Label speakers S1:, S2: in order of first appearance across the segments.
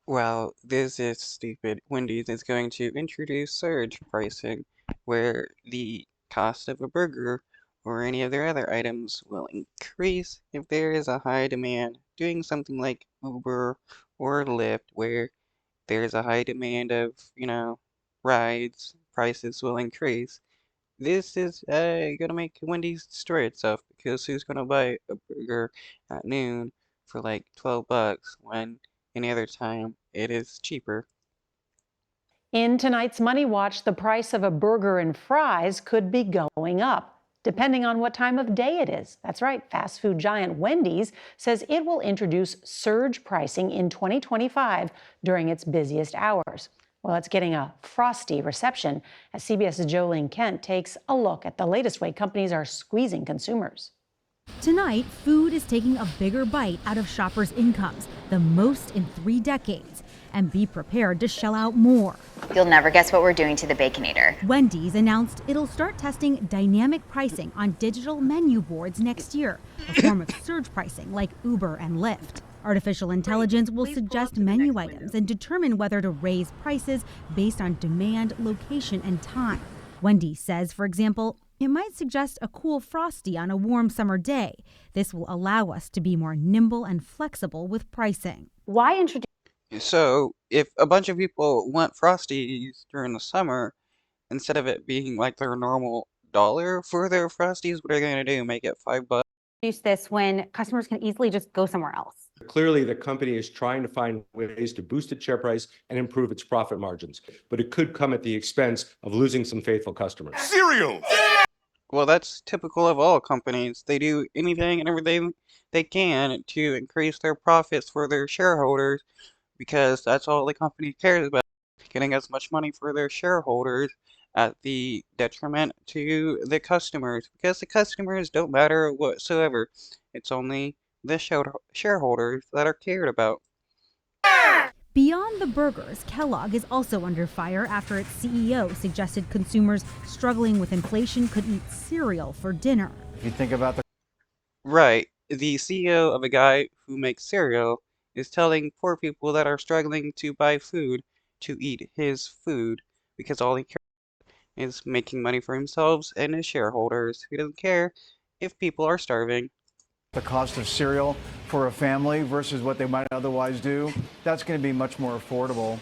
S1: Well, this is stupid. Wendy's is going to introduce surge pricing, where the cost of a burger or any of their other items will increase if there is a high demand, doing something like Uber or Lyft, where there's a high demand of, rides, prices will increase. This is gonna make Wendy's destroy itself because who's gonna buy a burger at noon for like 12 bucks when any other time it is cheaper?
S2: In tonight's Money Watch, the price of a burger and fries could be going up, depending on what time of day it is. That's right, fast food giant Wendy's says it will introduce surge pricing in 2025 during its busiest hours. Well, it's getting a frosty reception as CBS's Jolene Kent takes a look at the latest way companies are squeezing consumers.
S3: Tonight, food is taking a bigger bite out of shoppers' incomes, the most in 3 decades. And be prepared to shell out more.
S4: You'll never guess what we're doing to the Baconator.
S3: Wendy's announced it'll start testing dynamic pricing on digital menu boards next year, a form of surge pricing like Uber and Lyft. Artificial intelligence will suggest menu items and determine whether to raise prices based on demand, location, and time. Wendy's says, for example, it might suggest a cool frosty on a warm summer day. This will allow us to be more nimble and flexible with pricing.
S2: Why introduce
S1: So, if a bunch of people want Frosties during the summer, instead of it being like their normal dollar for their Frosties, what are they gonna do? Make it 5 bucks?
S5: This when customers can easily just go somewhere else?
S6: Clearly, the company is trying to find ways to boost its share price and improve its profit margins, but it could come at the expense of losing some faithful customers.
S7: Cereal!
S1: Well, that's typical of all companies. They do anything and everything they can to increase their profits for their shareholders because that's all the company cares about, getting as much money for their shareholders at the detriment to the customers because the customers don't matter whatsoever. It's only the shareholders that are cared about.
S3: Beyond the burgers, Kellogg is also under fire after its CEO suggested consumers struggling with inflation could eat cereal for dinner.
S8: If you think about the
S1: Right, the CEO of a guy who makes cereal is telling poor people that are struggling to buy food to eat his food because all he cares is making money for himself and his shareholders. He doesn't care if people are starving.
S8: the cost of cereal for a family versus what they might otherwise do, that's going to be much more affordable.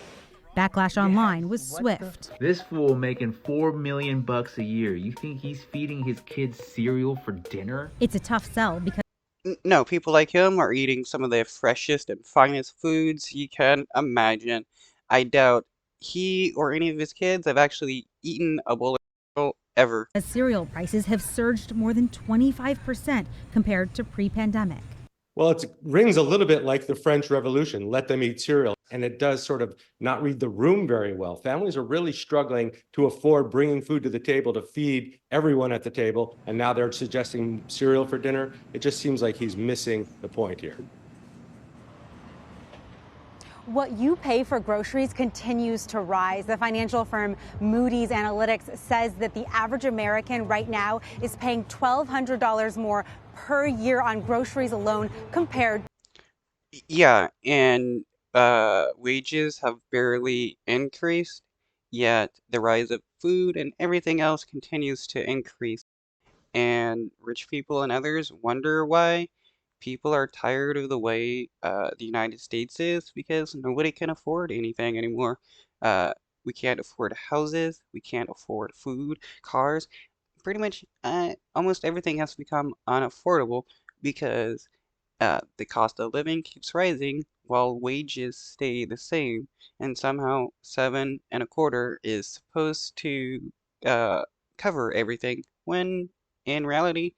S3: Backlash online was swift.
S9: This fool making $4 million a year. You think he's feeding his kids cereal for dinner?
S3: It's a tough sell because
S1: No, people like him are eating some of the freshest and finest foods you can imagine. I doubt he or any of his kids have actually eaten a bowl of cereal ever.
S3: cereal prices have surged more than 25% compared to pre-pandemic.
S6: Well, it rings a little bit like the French Revolution, let them eat cereal. And it does sort of not read the room very well. Families are really struggling to afford bringing food to the table to feed everyone at the table. And now they're suggesting cereal for dinner. It just seems like he's missing the point here.
S5: What you pay for groceries continues to rise. The financial firm Moody's Analytics says that the average American right now is paying $1,200 more per year on groceries alone compared.
S1: Yeah, and wages have barely increased, yet the rise of food and everything else continues to increase. And rich people and others wonder why people are tired of the way the United States is because nobody can afford anything anymore. We can't afford houses, we can't afford food, cars. Pretty much almost everything has become unaffordable because the cost of living keeps rising while wages stay the same, and somehow 7.25 is supposed to cover everything when in reality